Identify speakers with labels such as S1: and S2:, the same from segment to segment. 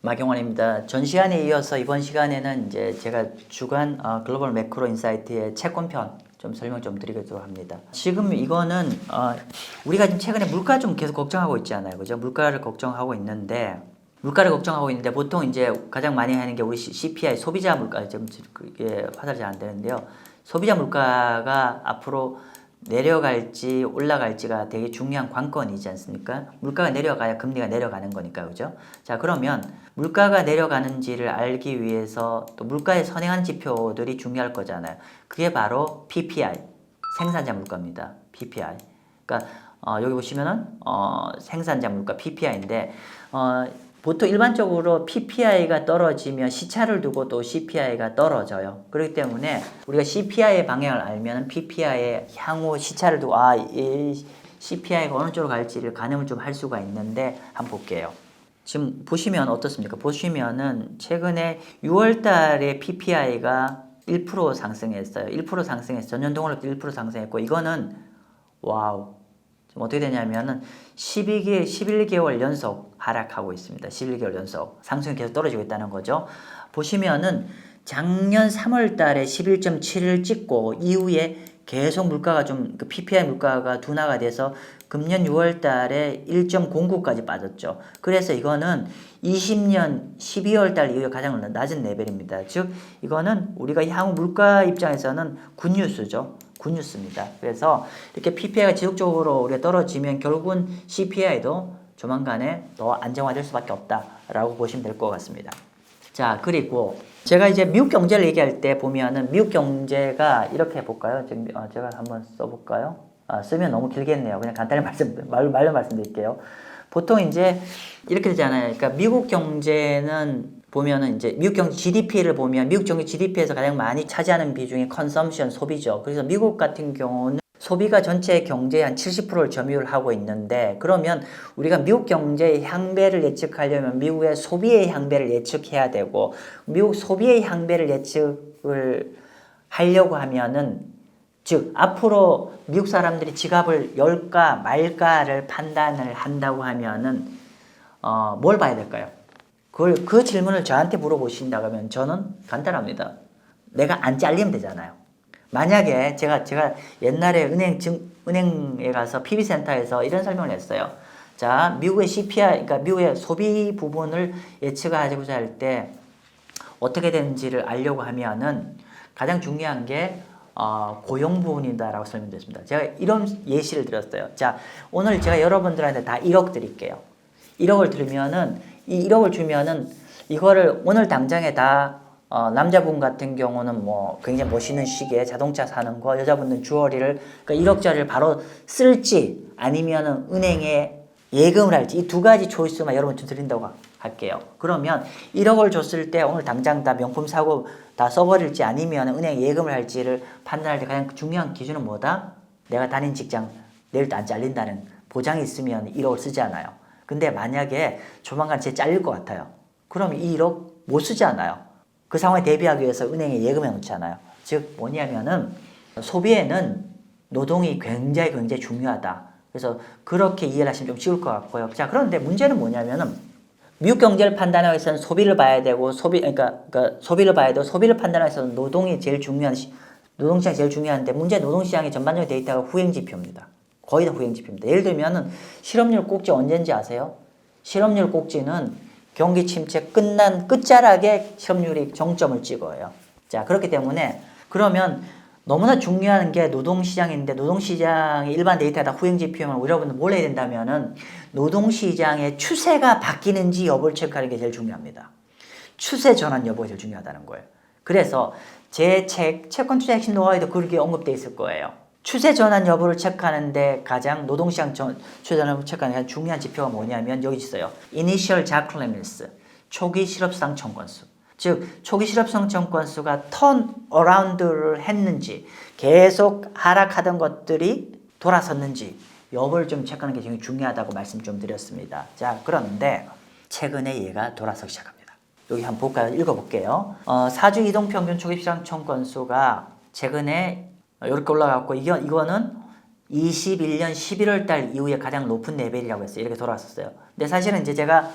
S1: 마경원입니다. 전 시간에 이어서 이번 시간에는 이제 제가 주간 글로벌 매크로 인사이트의 채권편 좀 설명 좀 드리도록 합니다. 지금 이거는 우리가 지금 최근에 물가 좀 계속 걱정하고 있잖아요. 그죠? 물가를 걱정하고 있는데 보통 이제 가장 많이 하는 게 우리 CPI 소비자 물가, 지금 그게 화살이 잘 안 되는데요. 소비자 물가가 앞으로 내려갈지 올라갈지가 되게 중요한 관건이지 않습니까? 물가가 내려가야 금리가 내려가는 거니까, 그죠? 자, 그러면 물가가 내려가는지를 알기 위해서 또 물가에 선행하는 지표들이 중요할 거잖아요. 그게 바로 PPI, 생산자 물가입니다. PPI. 그러니까 여기 보시면은 생산자 물가 PPI인데 보통 일반적으로 PPI가 떨어지면 시차를 두고 또 CPI가 떨어져요. 그렇기 때문에 우리가 CPI의 방향을 알면 PPI의 향후 시차를 두고 이 CPI가 어느 쪽으로 갈지를 가늠을 좀 할 수가 있는데 한번 볼게요. 지금 보시면 어떻습니까? 보시면은 최근에 6월 달에 PPI가 1% 상승했어요. 1% 상승해서 전년 동으로부터 1% 상승했고 이거는 와우. 어떻게 되냐면은 11개월 연속 하락하고 있습니다. 11개월 연속 상승이 계속 떨어지고 있다는 거죠. 보시면은 작년 3월 달에 11.7을 찍고 이후에 계속 물가가 좀 PPI 물가가 둔화가 돼서 금년 6월 달에 1.09까지 빠졌죠. 그래서 이거는 20년 12월 달 이후에 가장 낮은 레벨입니다. 즉 이거는 우리가 향후 물가 입장에서는 굿뉴스죠. 굿뉴스입니다. 그래서 이렇게 PPI가 지속적으로 우리가 떨어지면 결국은 CPI도 조만간에 더 안정화될 수밖에 없다라고 보시면 될 것 같습니다. 자, 그리고 제가 이제 미국 경제를 얘기할 때 보면은 미국 경제가 이렇게 해볼까요? 지금 제가 한번 써볼까요? 쓰면 너무 길겠네요. 그냥 간단히 말로 말씀드릴게요. 보통 이제 이렇게 되잖아요. 그러니까 미국 경제는 보면은 이제 미국 경제 GDP를 보면 미국 경제 GDP에서 가장 많이 차지하는 비중이 컨섬션 소비죠. 그래서 미국 같은 경우는 소비가 전체 경제의 한 70%를 점유를 하고 있는데 그러면 우리가 미국 경제의 향배를 예측하려면 미국의 소비의 향배를 예측해야 되고 미국 소비의 향배를 예측을 하려고 하면은 즉 앞으로 미국 사람들이 지갑을 열까 말까를 판단을 한다고 하면은 뭘 봐야 될까요? 그 질문을 저한테 물어보신다고 하면 저는 간단합니다. 내가 안 잘리면 되잖아요. 만약에 제가 옛날에 은행에 가서 PB센터에서 이런 설명을 했어요. 자, 미국의 CPI, 그러니까 미국의 소비 부분을 예측하고자 할 때 어떻게 되는지를 알려고 하면은 가장 중요한 게 고용 부분이다라고 설명드렸습니다. 제가 이런 예시를 드렸어요. 자, 오늘 제가 여러분들한테 다 1억 드릴게요. 1억을 드리면은 이 1억을 주면은 이거를 오늘 당장에 다 남자분 같은 경우는 뭐 굉장히 멋있는 시계 자동차 사는 거, 여자분은 주얼리를 그러니까 1억짜리를 바로 쓸지 아니면은 은행에 예금을 할지 이 두 가지 초이스만 여러분 좀 드린다고 할게요. 그러면 1억을 줬을 때 오늘 당장 다 명품 사고 다 써버릴지 아니면 은행에 예금을 할지를 판단할 때 가장 중요한 기준은 뭐다? 내가 다닌 직장 내일도 안 잘린다는 보장이 있으면 1억을 쓰지 않아요. 근데 만약에 조만간 제 잘릴 것 같아요. 그럼 이 1억 못 쓰지 않아요. 그 상황에 대비하기 위해서 은행에 예금해 놓잖아요. 즉 뭐냐면은 소비에는 노동이 굉장히 중요하다. 그래서 그렇게 이해를 하시면 좀 쉬울 것 같고요. 자, 그런데 문제는 뭐냐면은 미국 경제를 판단하기 위해서는 소비를 봐야 되고 그러니까 소비를 봐야 되고 소비를 판단하기 위해서는 노동이 제일 중요한 노동시장이 제일 중요한데 문제 노동시장의 전반적인 데이터가 후행지표입니다. 거의 다 후행지표입니다. 예를 들면은 실업률 꼭지 언제인지 아세요? 실업률 꼭지는 경기 침체 끝난 끝자락에 실업률이 정점을 찍어요. 자, 그렇기 때문에 그러면 너무나 중요한 게 노동시장인데 노동시장의 일반 데이터가 다 후행지표면 여러분들 뭘 해야 된다면은 노동시장의 추세가 바뀌는지 여부를 체크하는 게 제일 중요합니다. 추세 전환 여부가 제일 중요하다는 거예요. 그래서 제 책 채권 투자 핵심 노하우에도 그렇게 언급되어 있을 거예요. 추세 전환 여부를 체크하는데 가장 노동시장 추세 전환을 체크하는 가장 중요한 지표가 뭐냐면 여기 있어요. Initial Job Clearance, 초기 실업상 청건수. 즉 초기 실업상 청건수가 턴어라운드를 했는지 계속 하락하던 것들이 돌아섰는지 여부를 좀 체크하는 게 굉장히 중요하다고 말씀 좀 드렸습니다. 자, 그런데 최근에 얘가 돌아서기 시작합니다. 여기 한번 볼까요? 읽어볼게요. 4주 이동평균 초기 실업 청건수가 최근에 이렇게 올라갔고 이거는 21년 11월 달 이후에 가장 높은 레벨이라고 했어요. 이렇게 돌아왔었어요. 근데 사실은 이제 제가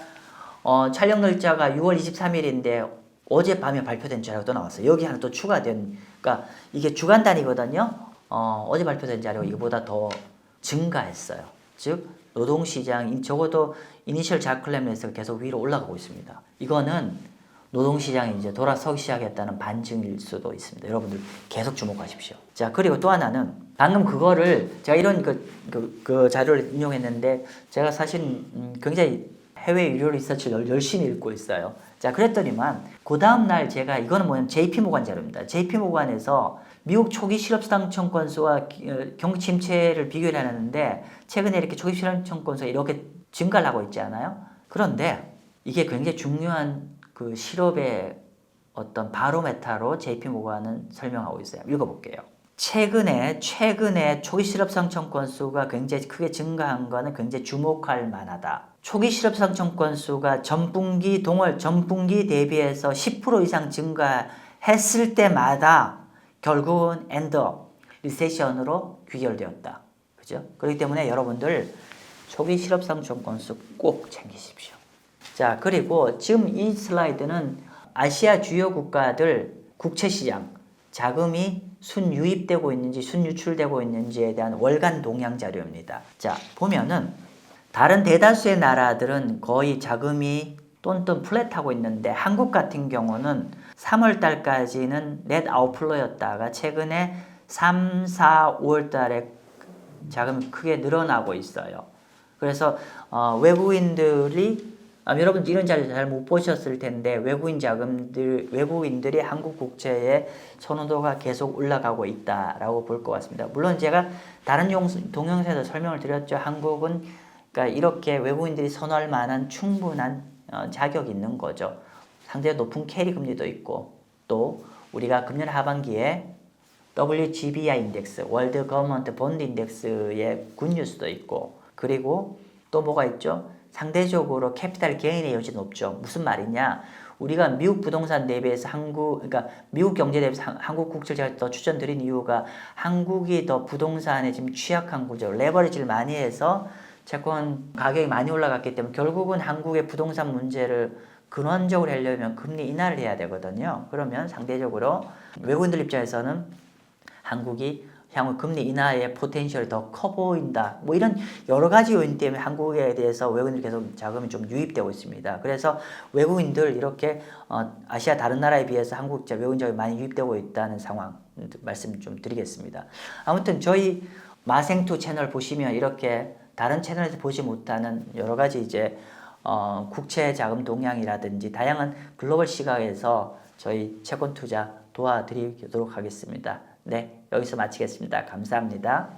S1: 촬영 날짜가 6월 23일인데 어젯밤에 발표된 자료가 또 나왔어요. 여기 하나 또 추가된, 그러니까 이게 주간 단위거든요. 어제 발표된 자료가 이거보다 더 증가했어요. 즉 노동시장 적어도 이니셜 잡클램에서 계속 위로 올라가고 있습니다. 이거는 노동시장이 이제 돌아서기 시작했다는 반증일 수도 있습니다. 여러분들 계속 주목하십시오. 자, 그리고 또 하나는 방금 그거를 제가 이런 그 자료를 인용했는데 제가 사실 굉장히 해외 유료 리서치를 열심히 읽고 있어요. 자, 그랬더니만 그 다음날 제가 이거는 뭐냐면 JP 모간 자료입니다. JP 모간에서 미국 초기 실업수당 청건수와 경기 침체를 비교를 하는데 최근에 이렇게 초기 실업수당 건수가 이렇게 증가를 하고 있지 않아요? 그런데 이게 굉장히 중요한 그 실업의 어떤 바로메타로 JP 모간은 설명하고 있어요. 읽어볼게요. 최근에 초기 실업수당 청건수가 굉장히 크게 증가한 거는 굉장히 주목할 만하다. 초기 실업수당 청건수가 전분기 대비해서 10% 이상 증가했을 때마다 결국은 엔더 리세션으로 귀결되었다. 그죠? 그렇기 때문에 여러분들 초기 실업수당 청건수 꼭 챙기십시오. 자, 그리고 지금 이 슬라이드는 아시아 주요 국가들 국채시장 자금이 순유입되고 있는지 순유출되고 있는지에 대한 월간 동향 자료입니다. 자, 보면은 다른 대다수의 나라들은 거의 자금이 똔똔 플랫하고 있는데 한국 같은 경우는 3월 달까지는 넷 아웃플로였다가 최근에 3, 4, 5월 달에 자금이 크게 늘어나고 있어요. 그래서 외국인들이 여러분 이런 자료 잘 못 보셨을 텐데 외국인들이 한국 국채의 선호도가 계속 올라가고 있다라고 볼 것 같습니다. 물론 제가 다른 동영상에서 설명을 드렸죠. 한국은 그러니까 이렇게 외국인들이 선호할 만한 충분한 자격이 있는 거죠. 상당히 높은 캐리 금리도 있고 또 우리가 금년 하반기에 WGBI 인덱스, 월드 거버먼트 본드 인덱스의 굿뉴스도 있고 그리고 또 뭐가 있죠? 상대적으로 캐피탈 게인의 여지는 높죠. 무슨 말이냐? 우리가 미국 부동산 대비해서 그러니까 미국 경제 대비해서 한국 국채를 제가 더 추천드린 이유가 한국이 더 부동산에 지금 취약한 구조, 레버리지를 많이 해서 채권 가격이 많이 올라갔기 때문에 결국은 한국의 부동산 문제를 근원적으로 하려면 금리 인하를 해야 되거든요. 그러면 상대적으로 외국인들 입장에서는 한국이 향후 금리 인하의 포텐셜이 더 커 보인다. 뭐 이런 여러 가지 요인 때문에 한국에 대해서 외국인들이 계속 자금이 좀 유입되고 있습니다. 그래서 외국인들 이렇게 아시아 다른 나라에 비해서 한국 외국인 자금이 많이 유입되고 있다는 상황 말씀 좀 드리겠습니다. 아무튼 저희 마생투 채널 보시면 이렇게 다른 채널에서 보지 못하는 여러 가지 이제 국채 자금 동향이라든지 다양한 글로벌 시각에서 저희 채권 투자 도와드리도록 하겠습니다. 네, 여기서 마치겠습니다. 감사합니다.